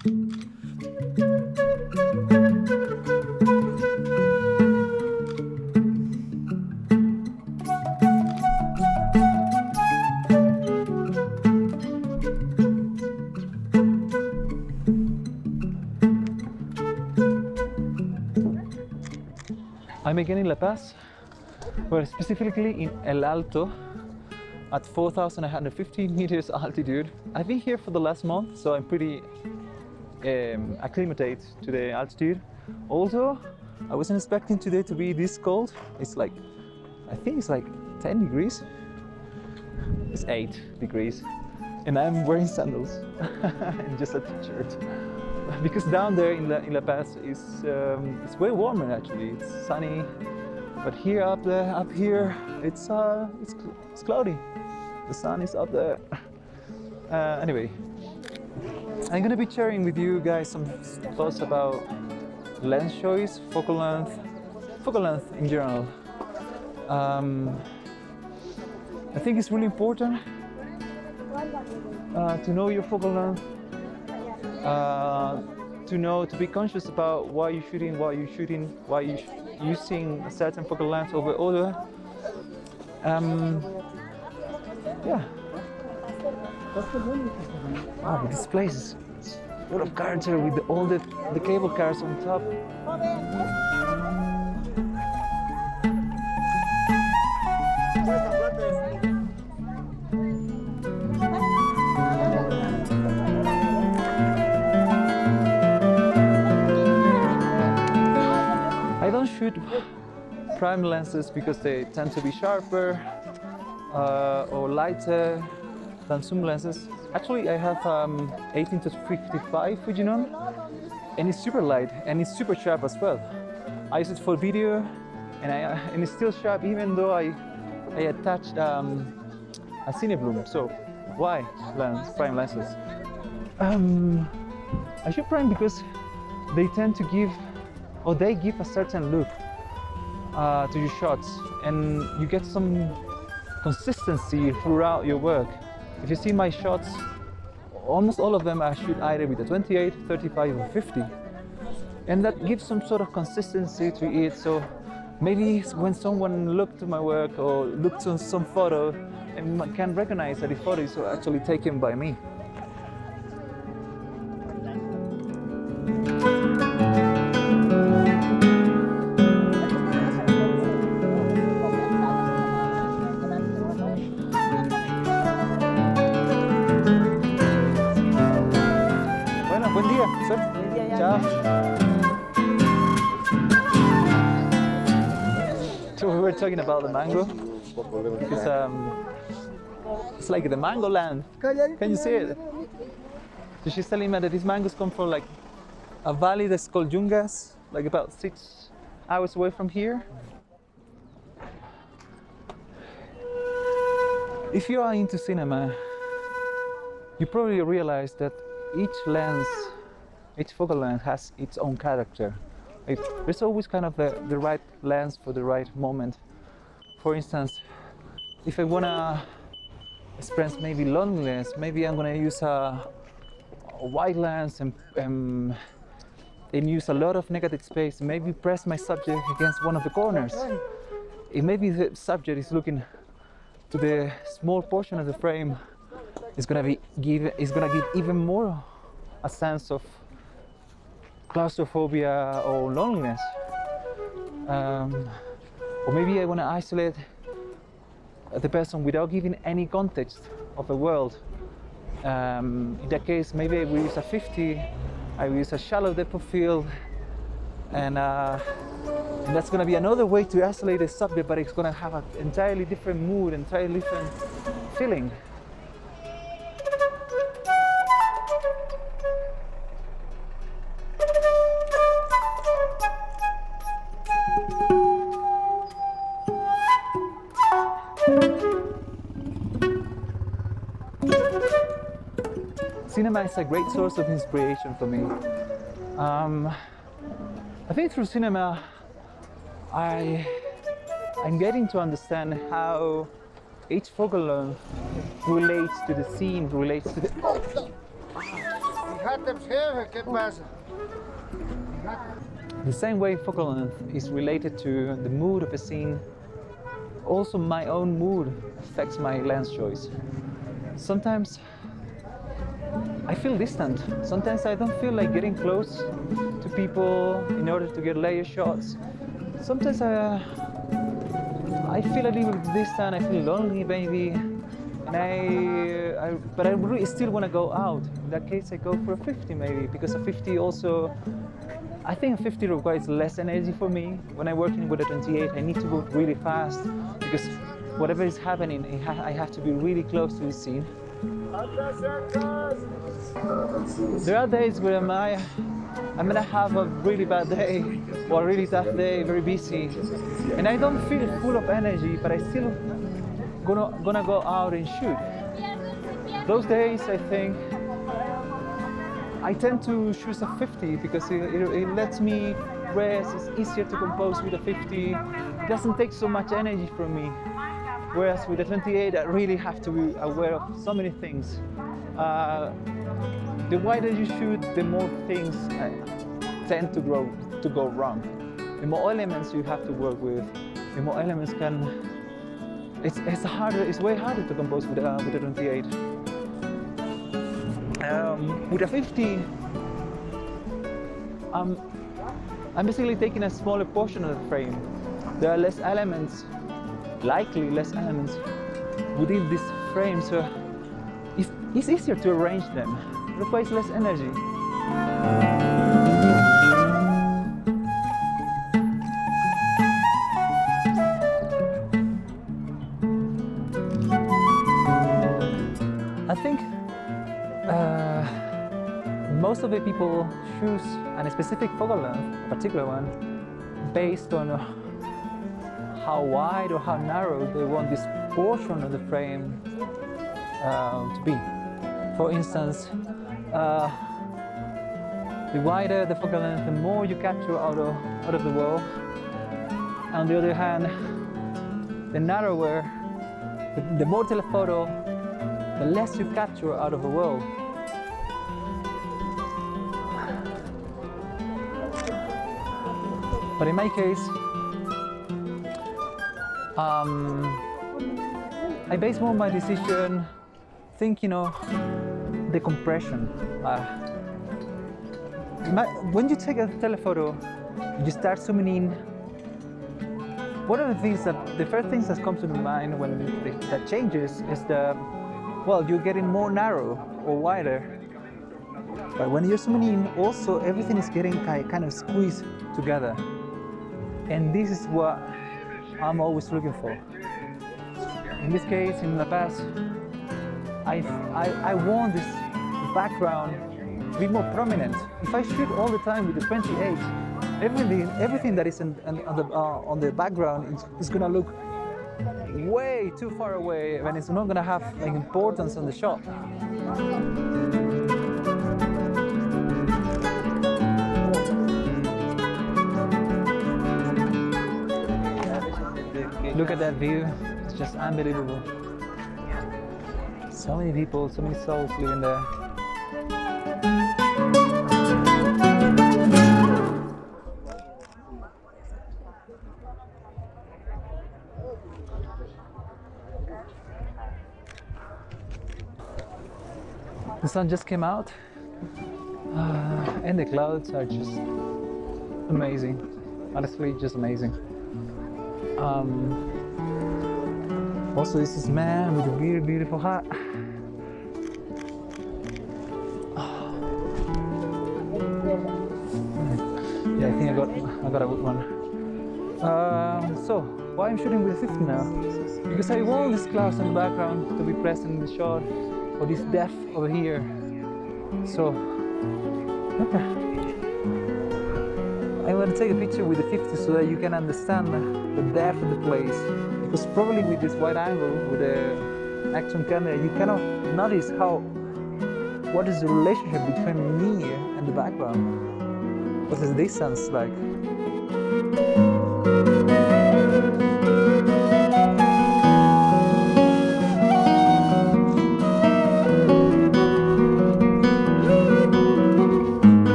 I'm again in La Paz, but specifically in El Alto at 4,150 meters altitude. I've been here for the last month, so I'm pretty acclimated to the altitude. Although I wasn't expecting today to be this cold. It's like, I think it's like 10 degrees. It's 8 degrees. And I'm wearing sandals and just a t-shirt. Because down there in La Paz it's way warmer actually. It's sunny, but here up here it's cloudy. The sun is up there. Anyway, I'm gonna be sharing with you guys some thoughts about lens choice, focal length in general. I think it's really important to know your focal length. To be conscious about why you're shooting, why you're using a certain focal length over other. Yeah. Wow, this place is full of character with all the cable cars on top. I don't shoot prime lenses because they tend to be sharper or lighter than zoom lenses. Actually, I have 18-55 Fujinon, and it's super light and it's super sharp as well. I use it for video, and it's still sharp even though I attached a ZINE bloom. So why prime lenses? I shoot prime because they tend to give, or they give a certain look to your shots, and you get some consistency throughout your work. If you see my shots, almost all of them I shoot either with a 28, 35 or 50, and that gives some sort of consistency to it. So maybe when someone looked at my work or looked at some photo and can recognize that the photo is actually taken by me. Buen día, sir. Ciao. So we were talking about the mango. It's like the mango land. Can you see it? So she's telling me that these mangoes come from like a valley that's called Yungas, like about 6 hours away from here. If you are into cinema, you probably realize that each focal length has its own character. There's always kind of the right lens for the right moment. For instance, if I wanna express maybe loneliness, maybe I'm gonna use a wide lens and use a lot of negative space, maybe press my subject against one of the corners. It maybe the subject is looking to the small portion of the frame. It's gonna give even more a sense of claustrophobia or loneliness. Or maybe I want to isolate the person without giving any context of the world. In that case, maybe I will use a 50, I will use a shallow depth of field, and that's going to be another way to isolate the subject, but it's going to have an entirely different mood, entirely different feeling. Cinema is a great source of inspiration for me. I think through cinema, I'm getting to understand how each focal length relates to the scene, relates to the... The same way focal length is related to the mood of a scene, also my own mood affects my lens choice. Sometimes I feel distant. Sometimes I don't feel like getting close to people in order to get layer shots. Sometimes I feel a little bit distant, I feel lonely maybe, and but I really still want to go out. In that case I go for a 50 maybe, because a 50 also, I think a 50 requires less energy for me. When I'm working with a 28 I need to work really fast, because whatever is happening I have to be really close to the scene. There are days where I'm gonna have a really bad day or a really tough day, very busy, and I don't feel full of energy, but I still gonna go out and shoot. Those days I think I tend to choose a 50 because it lets me rest. It's easier to compose with a 50. It doesn't take so much energy from me. Whereas with a 28, I really have to be aware of so many things. The wider you shoot, the more things tend to go wrong. The more elements you have to work with, the more elements can. It's harder. It's way harder to compose with a 28. With a 50, I'm basically taking a smaller portion of the frame. There are less elements. Likely less elements within this frame, so it's easier to arrange them. It requires less energy. I think most of the people choose a specific focal length, a particular one, based on how wide or how narrow they want this portion of the frame to be. For instance, the wider the focal length, the more you capture out of the world. On the other hand, the narrower, the more telephoto, the less you capture out of the world. But in my case, I base more my decision thinking of the compression. When you take a telephoto, you start zooming in. One of the first things that comes to the mind when that changes is you're getting more narrow or wider. But when you're zooming in, also everything is getting kind of squeezed together. And this is what I'm always looking for. In this case, in the past, I want this background to be more prominent. If I shoot all the time with the 28, everything that is on the background is gonna look way too far away, and it's not gonna have like importance on the shot. Look at that view, it's just unbelievable. So many people, so many souls living there. The sun just came out, and the clouds are just amazing. Honestly, just amazing. Also, this is man with a very beautiful hat. Yeah, I think I got a good one. So, why I'm shooting with a 50 now? Because I want these clouds in the background to be present in the shot, or this depth over here. So, okay. I want to take a picture with the 50 so that you can understand the depth of the place. Because probably with this wide angle, with the action camera, you cannot notice what is the relationship between me and the background. What is the distance like?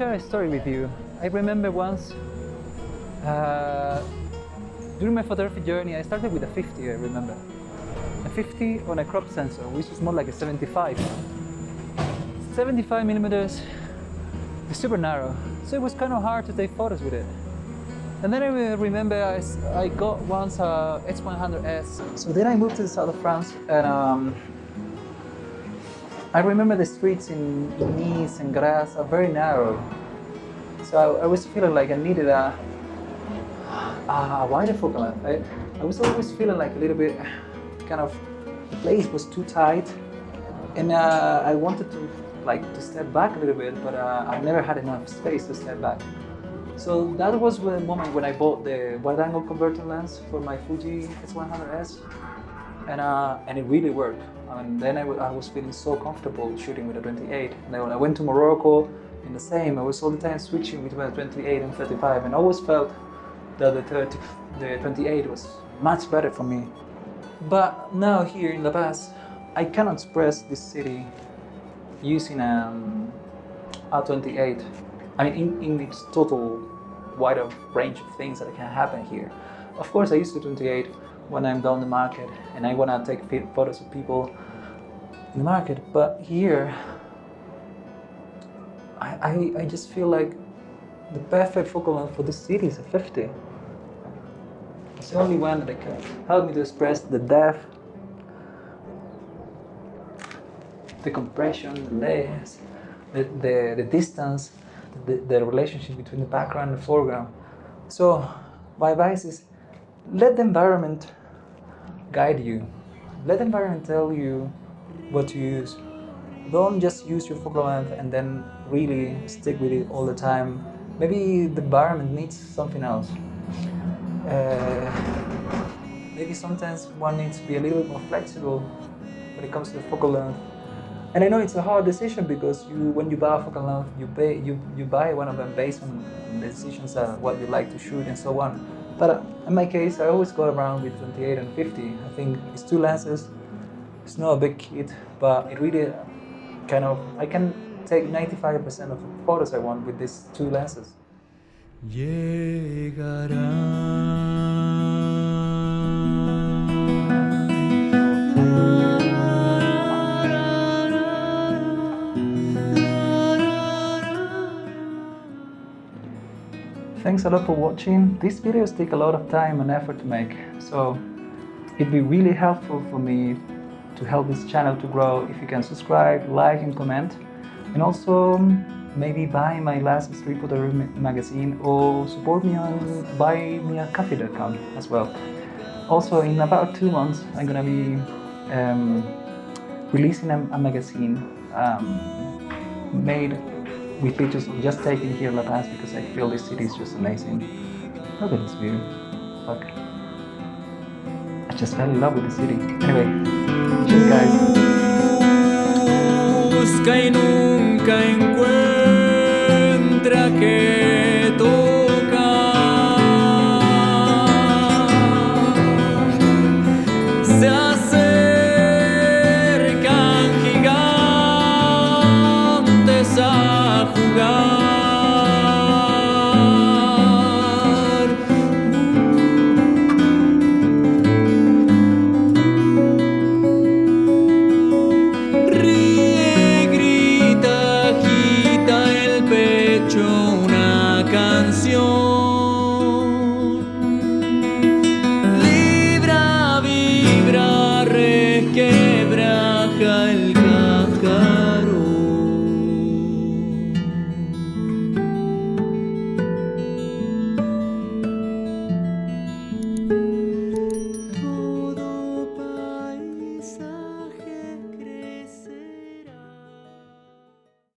share a story with you. I remember once, during my photography journey, I started with a 50, I remember. A 50 on a crop sensor, which is more like a 75. 75 millimeters, it's super narrow, so it was kind of hard to take photos with it. And then I remember I got once a X100 S. So then I moved to the south of France, and I remember the streets in Nice and Grasse are very narrow. So I was feeling like I needed a wider focal length. I was always feeling like a little bit kind of, the place was too tight, and I wanted to step back a little bit, but I never had enough space to step back. So that was the moment when I bought the wide-angle converting lens for my Fuji X100S, and it really worked. And then I was feeling so comfortable shooting with a 28. And then when I went to Morocco, in the same, I was all the time switching between a 28 and 35, and I always felt that the 28 was much better for me. But now here in La Paz, I cannot express this city using a 28. I mean, in its total wider range of things that can happen here. Of course, I use the 28 when I'm down the market and I want to take photos of people in the market, but here I just feel like the perfect focal length for this city is a 50. It's the only one that can help me to express the depth, the compression, the layers, the distance, the relationship between the background and the foreground. So my advice is, let the environment guide you. Let the environment tell you what to use. Don't just use your focal length and then really stick with it all the time. Maybe the environment needs something else. Maybe sometimes one needs to be a little bit more flexible when it comes to the focal length. And I know it's a hard decision because when you buy a focal length, you buy one of them based on the decisions of what you like to shoot and so on. But in my case, I always go around with 28 and 50. I think it's two lenses. It's not a big kit, but it really kind of, I can take 95% of the photos I want with these two lenses. Thanks a lot for watching. These videos take a lot of time and effort to make, so it'd be really helpful for me to help this channel to grow if you can subscribe, like and comment, and also maybe buy my last street photography magazine or support me on buymeacoffee.com as well. Also, in about 2 months I'm gonna be releasing a magazine made with pictures just taken here in La Paz because I feel this city is just amazing. Look at this view. Look. I just fell in love with the city. Anyway, cheers guys.